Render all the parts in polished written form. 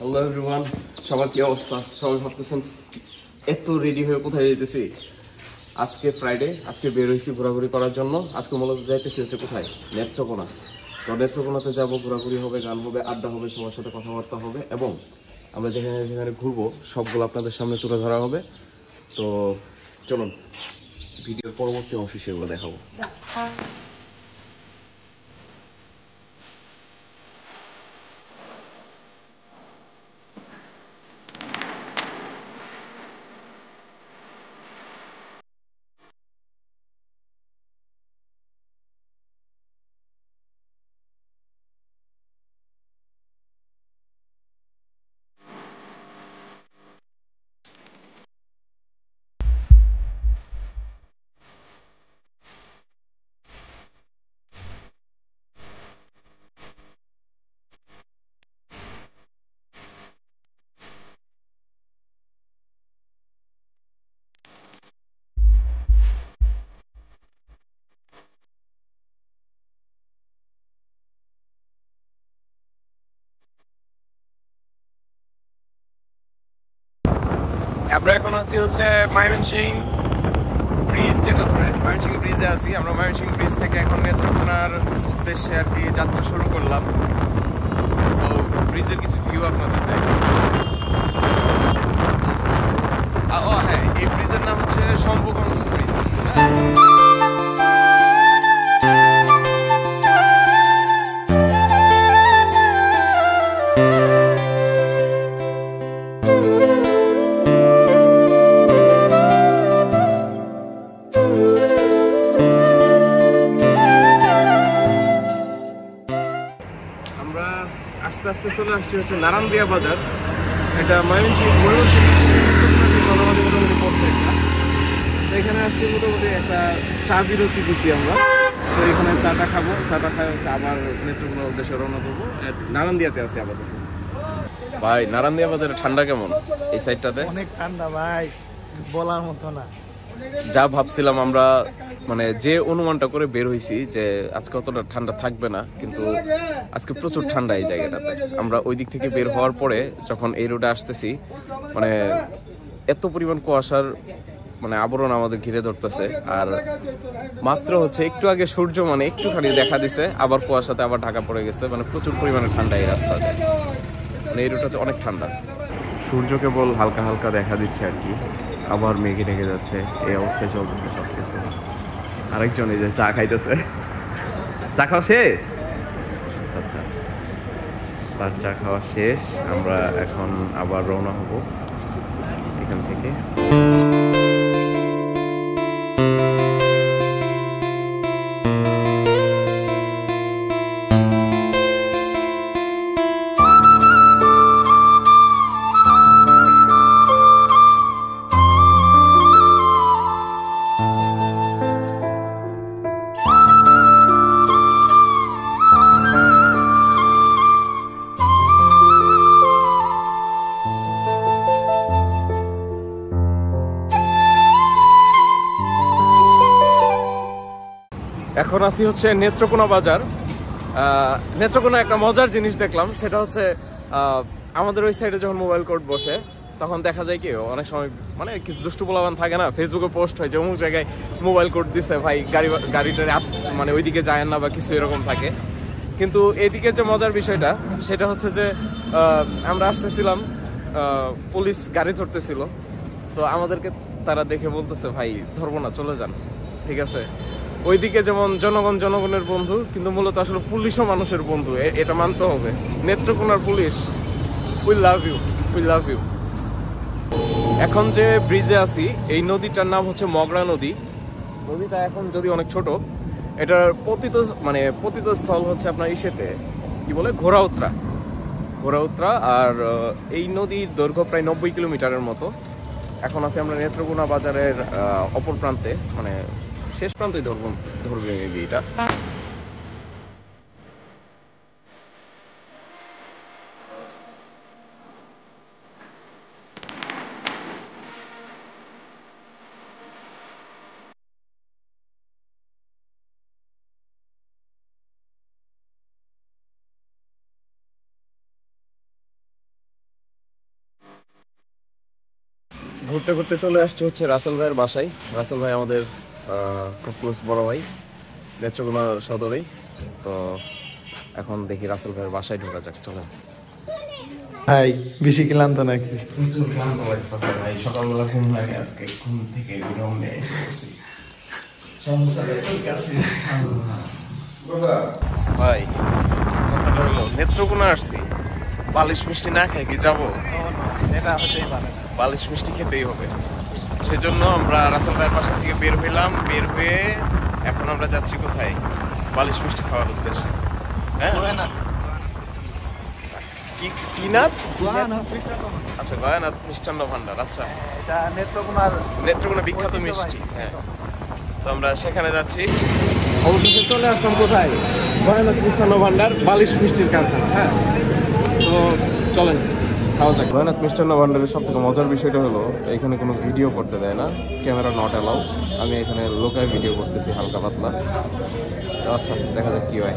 Hello everyone, সবার কি অবস্থা? সবাই ভাবতেছেন এত রেডি হয়ে কোথায় যেতেছি? আজকে ফ্রাইডে, আজকে বের হয়েছি ঘোরাঘুরি করার জন্য। আজকে মূলত যাইতেছি হচ্ছে কোথায়? নেত্রকোনা। তো নেত্রকোনাতে যাবো, ঘোরাঘুরি হবে, গান হবে, আড্ডা হবে, সবার সাথে কথাবার্তা হবে এবং আমরা যেখানে যেখানে ঘুরবো সবগুলো আপনাদের সামনে তুলে ধরা হবে। তো চলুন ভিডিওর পরবর্তী অংশে সেগুলো দেখাবো। আমরা এখন আছি হচ্ছে ময়মনসিংহ ব্রিজ, যেটা ধরে ময়মনসিংহ ব্রিজে আছি আমরা। ময়মনসিংহ ব্রিজ থেকে এখন নেত্রকোনার উদ্দেশ্যে আর কি যাত্রা শুরু করলাম। তো ব্রিজের কিছু ভিউ আপনাদের দেয়। ও হ্যাঁ, এই ব্রিজের নাম হচ্ছে শম্ভুগঞ্জ ব্রিজ। আমরা আস্তে আস্তে চলে আসছি হচ্ছে নারায়ণদিয়া বাজার। এটা ময়মনসিংহ মাঝামাঝি মোটামুটি পড়ছে একটা। তো এখানে আসছি, মোটামুটি একটা চা বিরতি দিছি আমরা। তো এখানে চাটা খাবো, চাটা খাই হচ্ছে আবার নেত্রকোনার উদ্দেশ্যে রওনা করবো। নারায়ণদিয়াতে আছি আপাতত। ভাই, নারায়ণদিয়া বাজারে ঠান্ডা কেমন? এই সাইডটাতে অনেক ঠান্ডা ভাই, বলার মতো না। যা ভাবছিলাম আমরা, মানে যে অনুমানটা করে বের হয়েছি যে আজকে অতটা ঠান্ডা থাকবে না, কিন্তু আজকে প্রচুর ঠান্ডা এই জায়গাটাতে। আমরা ওই দিক থেকে বের হওয়ার পরে যখন এই রোডে আসতেছি, মানে এত পরিমাণ কুয়াশার মানে আবরণ আমাদের ঘিরে ধরতেছে। আর মাত্র হচ্ছে একটু আগে সূর্য মানে একটুখানি দেখা দিছে, আবার কুয়াশাতে আবার ঢাকা পড়ে গেছে। মানে প্রচুর পরিমাণে ঠান্ডা এই রাস্তাতে, মানে এই রোডটাতে অনেক ঠান্ডা। সূর্য কেবল হালকা হালকা দেখা দিচ্ছে আর কি, আবার মেঘে ঢেকে যাচ্ছে। এই অবস্থায় চলতেছে সবকিছু। আরেকজন এই যে চা খাইতেছে। চা খাওয়া শেষ? আচ্ছা আচ্ছা, তার চা খাওয়া শেষ। আমরা এখন আবার রওনা হব এখান থেকে। এখন আসি হচ্ছে নেত্রকোনা বাজার। নেত্রকোনা একটা মজার জিনিস দেখলাম, সেটা হচ্ছে আমাদের ওই সাইডে যখন মোবাইল কোর্ট বসে তখন দেখা যায় কি অনেক সময় মানে কিছু দুষ্টু পোলাপান থাকে না, ফেসবুকে পোস্ট হয় যে অমুক জায়গায় মোবাইল কোর্ট দিছে ভাই, গাড়িটারে মানে ওইদিকে যায় না বা কিছু এরকম থাকে। কিন্তু এদিকে যে মজার বিষয়টা সেটা হচ্ছে যে আমরা আসতেছিলাম, পুলিশ গাড়ি ধরতেছিল। তো আমাদেরকে তারা দেখে বলতেছে ভাই ধরবো না, চলে যান, ঠিক আছে। ওইদিকে যেমন জনগণের বন্ধু, কিন্তু মূলত আসলে পুলিশও মানুষের বন্ধু, এটা মানতে হবে। নেত্রকোনার police, we love you, we love you. এখন যে ব্রিজে আছি, এই নদীটার নাম হচ্ছে মগরা নদী। নদীটা এখন যদি অনেক ছোট, এটার পতিত স্থল হচ্ছে আপনার ইসেতে কি বলে, ঘোড়াউত্রা। আর এই নদীর দৈর্ঘ্য প্রায় 90 কিলোমিটারের মতো। এখন আছি আমরা নেত্রকোনা বাজারের অপর প্রান্তে, মানে শেষ প্রান্তেই ধরবে মেবি এটা। ঘুরতে ঘুরতে চলে আসছে হচ্ছে রাসেল ভাইয়ের বাসায়। রাসেল ভাই আমাদের খুব ক্লোজ বড় ভাই, নেত্রকোনা সদরেই। তো এখন দেখি রাসেল ভাইয়ের বাসায় ঢোকা যাক, চলেন। ভাই বেশি ক্লান্ত নাকি? প্রচুর ক্লান্ত লাগতেছে ভাই, সকালবেলা ঘুম লাগে, আজকে ঘুম থেকে বিরমে এসেছি। ভাই কথাটা হলো নেত্রকোনা আসছি, বালিশ মিষ্টি না খেয়ে কি যাবো? এটা হতেই পারে না। বালিশ মিষ্টি খেতেই হবে। সেজন্য আমরা রাসেল ভাইয়ের বাসা থেকে বের হইলাম, বের হয়ে এখন আমরা যাচ্ছি কোথায়? বালিশ মিষ্টি খাওয়ার উদ্দেশ্যে। হ্যাঁ, কি নাথ? আচ্ছা, গয়ানাথ মিষ্টান্ন ভান্ডার। আচ্ছা, এটা নেত্রকোনার বিখ্যাত মিষ্টি। হ্যাঁ, তো আমরা সেখানে যাচ্ছি। অবশেষে চলে আসলাম কোথায়? গয়ানাথ মিষ্টান্ন ভান্ডার, বালিশ মিষ্টির কারখানা। হ্যাঁ, তো চলেন খাওয়া যাক। গয়ানাথ মিষ্টান্ন ভান্ডারের সব থেকে মজার বিষয়টা হলো এখানে কোনো ভিডিও করতে দেয় না, ক্যামেরা নট অ্যালাউ। আমি এখানে লোকাল ভিডিও করতেছি হালকা পাতলা। আচ্ছা, দেখা যাক কি হয়।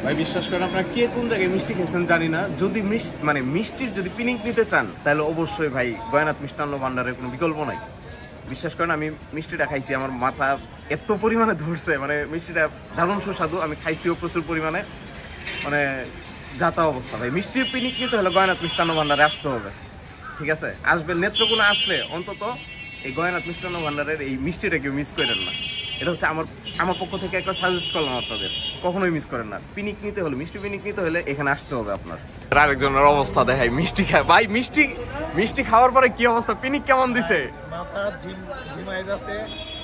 ভাই বিশ্বাস করেন, আপনারা কে কোন জায়গায় মিষ্টি খেয়েছেন জানি না, যদি মিষ্টির যদি পিনিক নিতে চান তাহলে অবশ্যই ভাই গয়ানাথ মিষ্টান্ন ভান্ডারের কোনো বিকল্প নাই। বিশ্বাস করেন, আমি মিষ্টিটা খাইছি, আমার মাথা এত পরিমাণে ধরছে, মিষ্টিটা দারুণ সুস্বাদু। আমি খাইছিও প্রচুর পরিমাণে, যাতা অবস্থা। ভাই মিষ্টির পিনিক নিতে হলে গয়ানাথ মিষ্টান্ন ভান্ডারে আসতে হবে, ঠিক আছে? আসবেন, নেত্রকোনা আসলে অন্তত এই গয়ানাথ মিষ্টান্ন ভান্ডারের এই মিষ্টিটা কেউ মিস করেন না। এটা হচ্ছে আমার পক্ষ থেকে একটা সাজেস্ট করলাম আপনাদের, কখনোই মিস করেন না। পিনিক নিতে হলে, মিষ্টি পিনিক নিতে হলে এখানে আসতে হবে আপনার। আরেকজনের অবস্থা দেখাই, মিষ্টি খায় ভাই, মিষ্টি খাওয়ার পরে কি অবস্থা? পিনিক কেমন দিছে? মাথা ঝিমাই যাচ্ছে,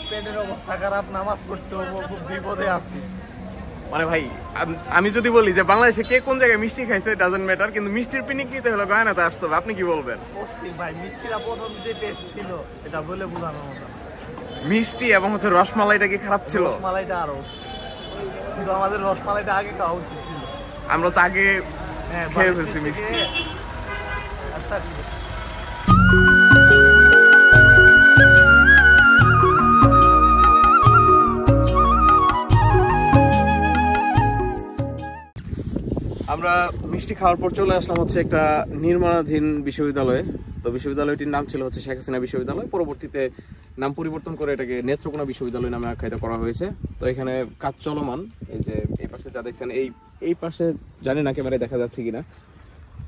পেটের অবস্থা খারাপ, নামাজ পড়তে হবে, খুব বিপদে আছি। ভাই আমি যদি বলি যে বাংলাদেশে কে কোন জায়গায় মিষ্টি খাইছে ডাজন্ট ম্যাটার, কিন্তু মিষ্টির পিনিক নিতে হলে গয়ানাতে আসতে হবে। আপনি কি বলবেন? অস্থির ভাই, মিষ্টিটা প্রথম যে টেস্ট ছিল এটা বলে বোঝানোর মতো না। মিষ্টি এবং হচ্ছে রসমালাইটা কি খারাপ ছিল? রসমালাইটা আরো অস্থির, কিন্তু আমাদের রসমালাইটা আগে খাওয়া উচিত ছিল। আমরা তো আগে খেয়ে ফেলছি মিষ্টি। আচ্ছা, আমরা মিষ্টি খাওয়ার পর চলে আসলাম হচ্ছে একটা নির্মাণাধীন বিশ্ববিদ্যালয়ে। তো বিশ্ববিদ্যালয়টির নাম ছিল হচ্ছে শেখ হাসিনা বিশ্ববিদ্যালয়, পরবর্তীতে নাম পরিবর্তন করে এটাকে নেত্রকোনা বিশ্ববিদ্যালয় নামে আখ্যায়িত করা হয়েছে। তো এখানে কাজ চলমান। এই যে এই পাশে যা দেখছেন, এই পাশে জানি না ক্যামেরায় দেখা যাচ্ছে কিনা,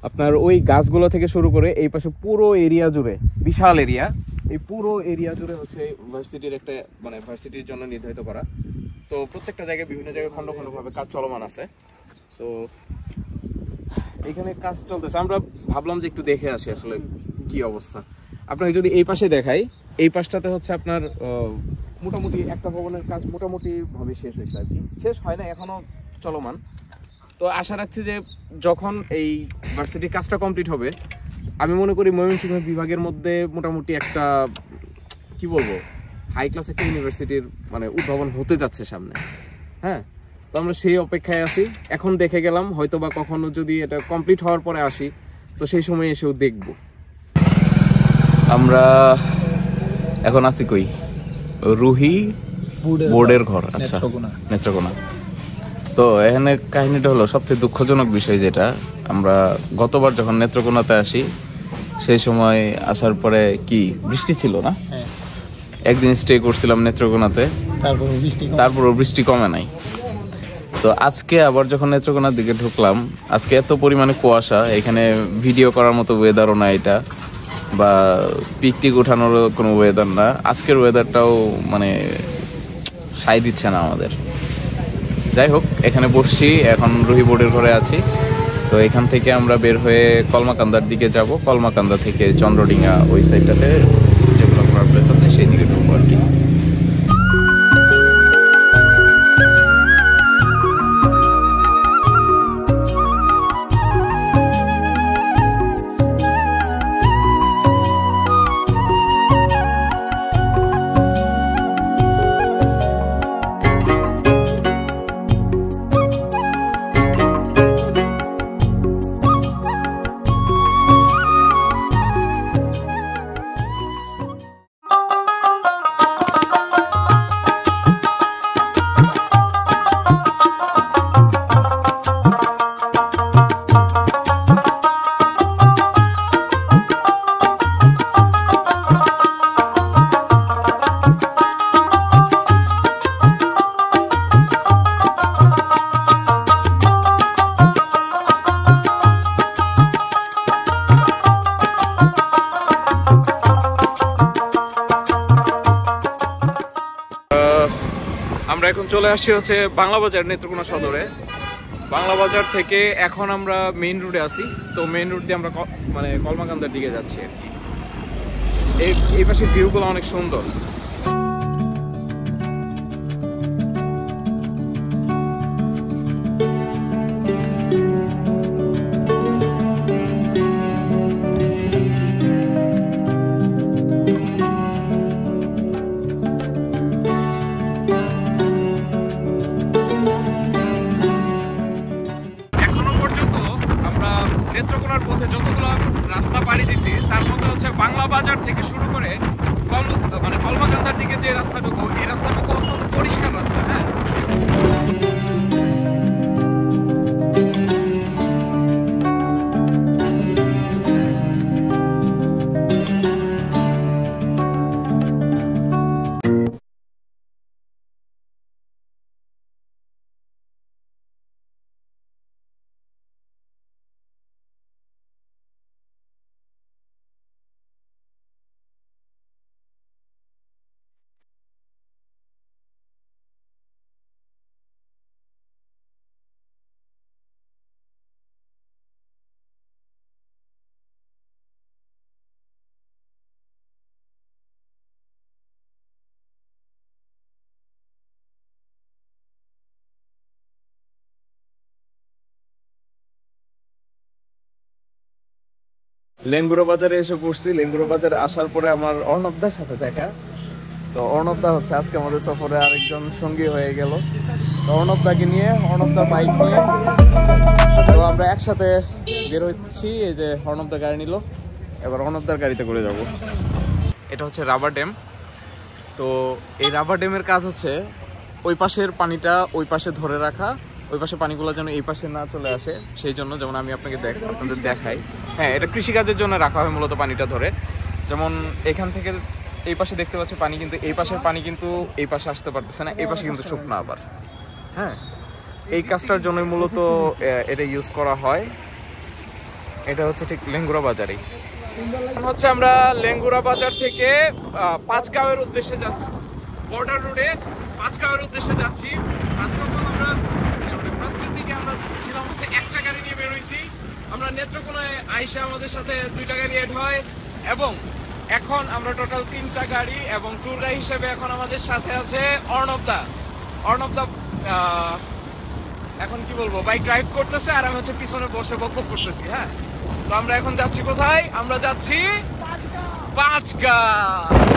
আপনার ওই গাছগুলো থেকে শুরু করে এই পাশে পুরো এরিয়া জুড়ে, বিশাল এরিয়া, এই পুরো এরিয়া জুড়ে হচ্ছে ভার্সিটির একটা ভার্সিটির জন্য নির্ধারিত করা। তো প্রত্যেকটা জায়গায় বিভিন্ন জায়গায় খন্ড খন্ডভাবে কাজ চলমান আছে। তো এখানে কাজ চলতেছে, আমরা ভাবলাম যে একটু দেখে আসি আসলে কি অবস্থা। আপনাকে যদি এই পাশে দেখাই, এই পাশটাতে হচ্ছে আপনার মোটামুটি একটা ভবনের কাজ মোটামুটি ভাবে শেষ হয়েছে আর কি, শেষ হয় না, এখনো চলমান। তো আশা রাখছি যে যখন এই ভার্সিটির কাজটা কমপ্লিট হবে, আমি মনে করি ময়মনসিংহ বিভাগের মধ্যে মোটামুটি একটা কি বলবো হাই ক্লাস একটা ইউনিভার্সিটির উদ্ভাবন হতে যাচ্ছে সামনে। হ্যাঁ, তো আমরা সেই অপেক্ষায় আছি। এখন দেখে গেলাম, হয়তো বা কখনো যদি এটা কমপ্লিট হওয়ার পরে আসি তো সেই সময় এসেও দেখব। আমরা এখন আছি কই? রুহি বোর্ডের ঘর। আচ্ছা, নেত্রকোনা। তো এখানে কাহিনীটা হলো সবচেয়ে দুঃখজনক বিষয়, যেটা আমরা গতবার যখন নেত্রকোনাতে আসি সেই সময় আসার পরে কি বৃষ্টি ছিল না, একদিন স্টে করছিলাম নেত্রকোনাতে, তারপর বৃষ্টি কমে নাই। তো আজকে আবার যখন নেত্রকোনার দিকে ঢুকলাম, আজকে এত পরিমাণে কুয়াশা, এখানে ভিডিও করার মতো ওয়েদারও না এটা, বা পিকটিক ওঠানোর কোনো ওয়েদার না। আজকের ওয়েদারটাও সায় দিচ্ছে না আমাদের। যাই হোক, এখানে বসছি, এখন রুহি বোর্ডের ঘরে আছি। তো এখান থেকে আমরা বের হয়ে কলমাকান্দার দিকে যাব, কলমাকান্দা থেকে চন্দ্রডিঙ্গা ওই সাইডটাতে যেগুলো ঘোরার প্লেস আছে সেই দিকে ঢুকবো আর কি। আমরা এখন চলে আসছি হচ্ছে বাংলা বাজার নেত্রকোনা সদরে। বাংলা বাজার থেকে এখন আমরা মেইন রোডে আছি, তো মেইন রোড দিয়ে আমরা মানে কলমাকান্দার দিকে যাচ্ছি আর কি। এই পাশের ভিউগুলো অনেক সুন্দর। নেত্রকোনার পথে যতগুলো রাস্তা পাড়ি দিছি তার মধ্যে হচ্ছে বাংলা বাজার থেকে শুরু করে মানে কলমাকান্দার দিকে যে রাস্তাটুকু, এই রাস্তাটুকু অত্যন্ত পরিষ্কার রাস্তা। হ্যাঁ, লেঙ্গুরা বাজারে এসে পড়ছি। লেঙ্গুরা বাজারে আসার পরে আমার অর্ণবদার সাথে দেখা। তো অর্ণবদা হচ্ছে আজকে আমাদের সফরে আরেকজন সঙ্গী হয়ে গেল। তো অর্ণবদাকে নিয়ে, অর্ণবদার বাইক নিয়ে তো আমরা একসাথে বের হচ্ছি। এই যে অর্ণবদা গাড়ি নিল, এবার অর্ণবদার গাড়িতে করে যাব। এটা হচ্ছে রাবার ড্যাম। তো এই রাবার ড্যামের কাজ হচ্ছে ওই পাশের পানিটা ওই পাশে ধরে রাখা, ওই পাশে পানিগুলো যেন এই পাশে না চলে আসে সেই জন্য। যেমন আমি আপনাদের দেখাই। হ্যাঁ, এটা কৃষিকাজের জন্য রাখা হয় মূলত পানিটা ধরে। যেমন এখান থেকে এই পাশে দেখতে পাচ্ছি পানি, কিন্তু এই পাশের পানি কিন্তু এই পাশে আসতে পারতেছে না, এই পাশে কিন্তু শুকনো আবার। হ্যাঁ, এই কাজটার জন্য মূলত এটা ইউজ করা হয়। এটা হচ্ছে ঠিক লেঙ্গুরা বাজারেই। হচ্ছে আমরা লেঙ্গুরা বাজার থেকে পাঁচগাঁওয়ের উদ্দেশ্যে যাচ্ছি, বর্ডার রোডে পাঁচগাঁওয়ের উদ্দেশ্যে যাচ্ছি। আমরা ফার্স্টের দিকে আমরা ছিলাম হচ্ছে একটা গাড়ি নিয়ে বেরোইছি। আমরা নেত্রকোনায় আইসা আমাদের সাথে 2টা গাড়ি এড হয় এবং এখন আমরা টোটাল 3টা গাড়ি এবং ট্যুর গাইড হিসেবে এখন আমাদের সাথে আছে অর্ণবদা। এখন কি বলবো, বাইক ড্রাইভ করতেছে আর আমি হচ্ছে পিছনে বসে বকবক করতেছি। হ্যাঁ, তো আমরা এখন যাচ্ছি কোথায়? আমরা যাচ্ছি পাঁচগাঁ।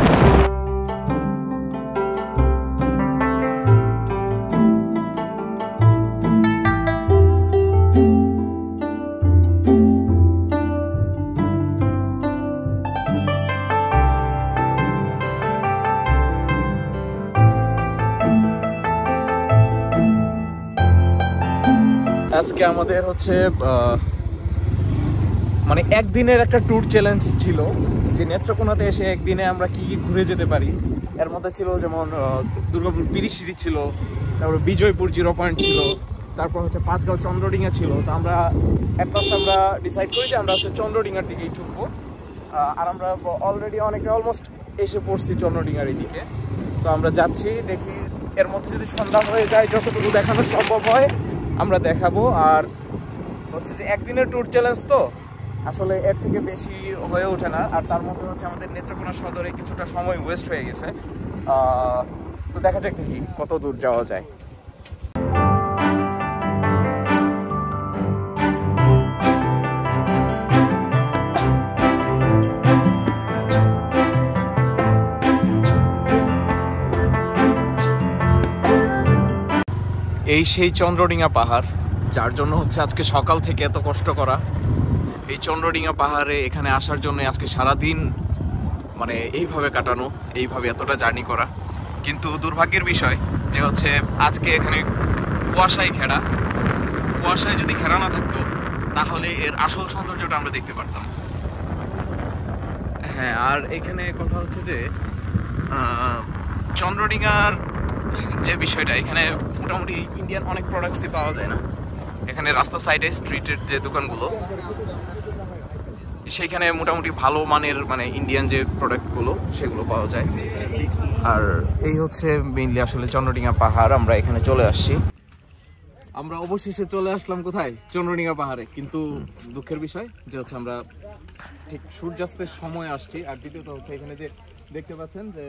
আজকে আমাদের হচ্ছে মানে একদিনের একটা ট্যুর চ্যালেঞ্জ ছিল যে নেত্রকোনাতে এসে একদিনে আমরা কি কি ঘুরে যেতে পারি। এর মধ্যে ছিল যেমন দুর্গাপুর পিরিশিরি ছিল, তারপরে বিজয়পুর 0 পয়েন্ট ছিল, তারপর হচ্ছে পাঁচগাঁও চন্দ্রডিঙ্গা ছিল। তো আমরা এট ফার্স্ট আমরা ডিসাইড করি যে আমরা হচ্ছে চন্দ্রডিঙ্গার দিকেই ঢুকবো। আর আমরা অলরেডি অনেকটা অলমোস্ট এসে পড়ছি চন্দ্রডিঙ্গার দিকে। তো আমরা যাচ্ছি, দেখি এর মধ্যে যদি সন্ধ্যা হয়ে যায় যতটুকু দেখানো সম্ভব হয় আমরা দেখাবো। আর হচ্ছে যে একদিনের ট্যুর চ্যালেঞ্জ তো আসলে এর থেকে বেশি হয়ে ওঠে না। আর তার মধ্যে হচ্ছে আমাদের নেত্রকোনা সদরে কিছুটা সময় ওয়েস্ট হয়ে গেছে। তো দেখা যাক দেখি কত দূর যাওয়া যায়। এই সেই চন্দ্রডিঙ্গা পাহাড়, যার জন্য হচ্ছে আজকে সকাল থেকে এত কষ্ট করা। এই চন্দ্রডিঙ্গা পাহাড়ে এখানে আসার জন্য আজকে সারাদিন মানে এইভাবে কাটানো, এইভাবে এতটা জার্নি করা। কিন্তু দুর্ভাগ্যের বিষয় যে হচ্ছে আজকে এখানে কুয়াশায় ঘেরা। কুয়াশায় যদি ঘেরা না থাকতো তাহলে এর আসল সৌন্দর্যটা আমরা দেখতে পারতাম। হ্যাঁ, আর এখানে কথা হচ্ছে যে চন্দ্রডিঙ্গার যে বিষয়টা, এখানে মোটামুটি ইন্ডিয়ান অনেক প্রোডাক্টসই পাওয়া যায় না। এখানে রাস্তা সাইডে স্ট্রিটের যে দোকানগুলো, সেইখানে মোটামুটি ভালো মানের মানে ইন্ডিয়ান যে প্রোডাক্টগুলো সেগুলো পাওয়া যায়। আর এই হচ্ছে মেইনলি আসলে চন্দ্রডিঙা পাহাড়। আমরা এখানে চলে আসছি, আমরা অবশেষে চলে আসলাম কোথায়, চন্দ্রডিঙা পাহাড়ে। কিন্তু দুঃখের বিষয় যে হচ্ছে আমরা ঠিক সূর্যাস্তের সময় আসছি। আর দ্বিতীয়ত হচ্ছে এখানে যে দেখতে পাচ্ছেন যে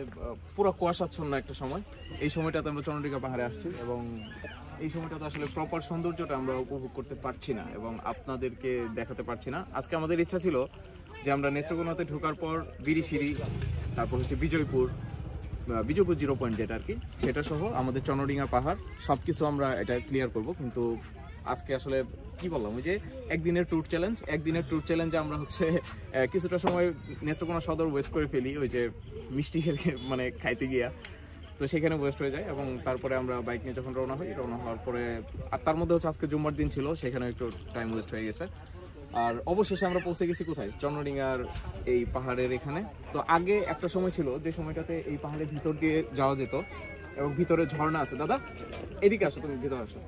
পুরো কুয়াশাচ্ছন্ন একটা সময়, এই সময়টাতে আমরা চন্দ্রডিঙা পাহাড়ে আসছি এবং এই সময়টাতে আসলে প্রপার সৌন্দর্যটা আমরা উপভোগ করতে পারছি না এবং আপনাদেরকে দেখাতে পারছি না। আজকে আমাদের ইচ্ছা ছিল যে আমরা নেত্রকোনাতে ঢোকার পর বিরিশিরি, তারপর হচ্ছে বিজয়পুর 0 পয়েন্ট যেটা আর কি, সেটা সহ আমাদের চন্দ্রডিঙা পাহাড় সব কিছু আমরা এটা ক্লিয়ার করব। কিন্তু আজকে আসলে কি বললাম, ওই যে একদিনের ট্যুর চ্যালেঞ্জে আমরা হচ্ছে কিছুটা সময় নেত্রকোনা সদর ওয়েস্ট করে ফেলি, ওই যে মিষ্টি মানে খাইতে গিয়া, তো সেখানে ওয়েস্ট হয়ে যায়। এবং তারপরে আমরা বাইক নিয়ে যখন রওনা হওয়ার পরে, আর তার মধ্যে হচ্ছে আজকে জুম্মার দিন ছিল, সেখানে একটু টাইম ওয়েস্ট হয়ে গেছে। আর অবশেষে আমরা পৌঁছে গেছি কোথায়, চন্দ্রডিঙার এই পাহাড়ের এখানে। তো আগে একটা সময় ছিল যে সময়টাতে এই পাহাড়ের ভিতর দিয়ে যাওয়া যেত এবং ভিতরে ঝর্ণা আছে। দাদা এদিকে আসো, তুমি ভিতরে আসো।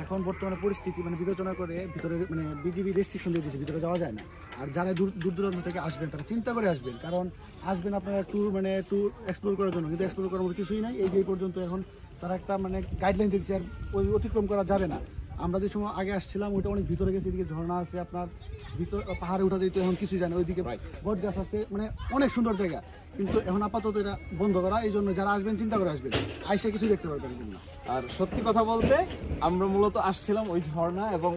এখন বর্তমানে পরিস্থিতি মানে বিবেচনা করে ভিতরে মানে বিজিবি রেস্ট্রিকশন দিয়ে দিয়েছে, ভিতরে যাওয়া যায় না। আর যারা দূর দূরান্ত থেকে আসবেন তারা চিন্তা করে আসবেন, কারণ আসবেন আপনারা ট্যুর এক্সপ্লোর করার জন্য, কিন্তু এক্সপ্লোর করার মতো কিছুই নাই এই পর্যন্ত। এখন তারা একটা মানে গাইডলাইন দিয়েছে, আর ওই অতিক্রম করা যাবে না। আমরা যে সময় আগে আসছিলাম ওইটা অনেক ভিতরে গেছে, এদিকে ঝর্ণা আছে, আপনার ভিতর পাহাড়ে উঠা যেতে এখন কিছুই জানে, ওইদিকে বট গাছ আছে, মানে অনেক সুন্দর জায়গা। কিন্তু এখন আপাতত এটা বন্ধ করা, এই জন্য যারা আসবেন চিন্তা করে আসবেন, আইসা কিছু দেখতে পারবেন না। আর সত্যি কথা বলতে আমরা মূলত আসছিলাম ওই ঝর্ণা এবং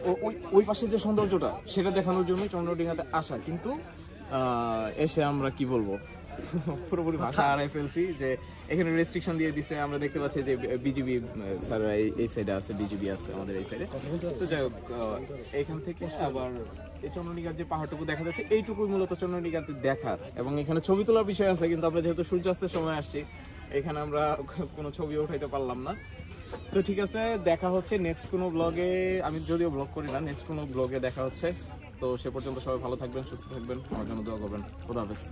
ওই পাশে যে সৌন্দর্যটা সেটা দেখানোর জন্য চন্দ্রডিঙাতে আসা। কিন্তু এসে আমরা কি বলবো, পুরোপুরি ভাষা হারাই ফেলছি যে এখানে রেস্ট্রিকশন দিয়ে দিছে। আমরা দেখতে পাচ্ছি যে বিজিবি স্যার এই সাইডে আছে, বিজিবি আছে আমাদের এই সাইডে। তো যাই হোক, এখান থেকে আবার এই চন্দ্রডিঙার যে পাহাড়টুকু দেখা যাচ্ছে, এইটুকুই মূলত চন্দ্রডিঙাতে দেখার এবং এখানে ছবি তোলার বিষয় আছে। কিন্তু আমরা যেহেতু সূর্যাস্তের সময় আসছি, এখানে আমরা কোনো ছবিও উঠাইতে পারলাম না। তো ঠিক আছে, দেখা হচ্ছে নেক্সট কোনো ব্লগে। আমি যদিও ব্লগ করি না, নেক্সট কোনো ব্লগে দেখা হচ্ছে। তো সে পর্যন্ত সবাই ভালো থাকবেন, সুস্থ থাকবেন, আমার জন্য দোয়া করবেন। খোদা হাফেজ।